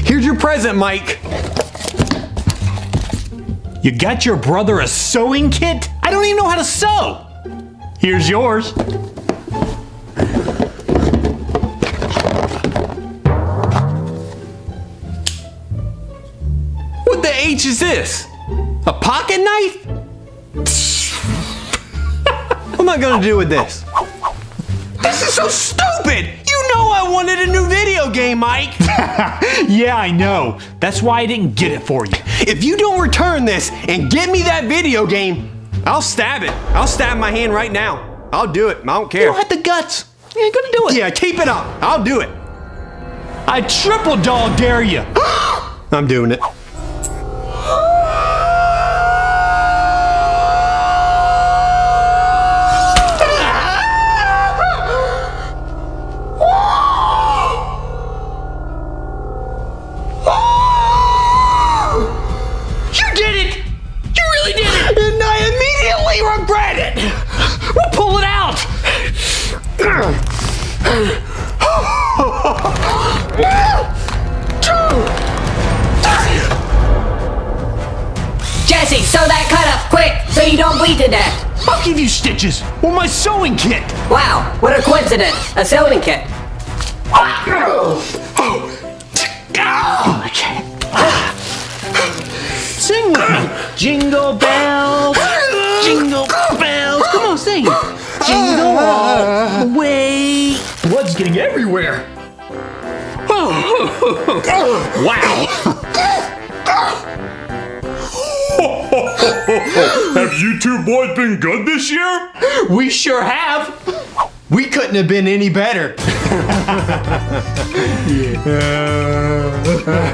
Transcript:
Here's your present, Mike. You got your brother a sewing kit? I don't even know how to sew. Here's yours. What the H is this? A pocket knife? What am I gonna do with this? This is so stupid! You know I wanted a new video game, Mike! Yeah, I know. That's why I didn't get it for you. If you don't return this and get me that video game, I'll stab it. I'll stab my hand right now. I'll do it. I don't care. You don't have the guts. You ain't gonna do it. Yeah, keep it up. I'll do it. I triple dog dare you. I'm doing it. Regret it! We'll pull it out! Jesse, sew that cut up quick so you don't bleed to death. I'll give you stitches or my sewing kit. Wow, what a coincidence. A sewing kit. Sing with me. Jingle bells, jingle bells. Come on, sing. Jingle all the way. Blood's getting everywhere. Wow. Have you two boys been good this year? We sure have. We couldn't have been any better. Yeah.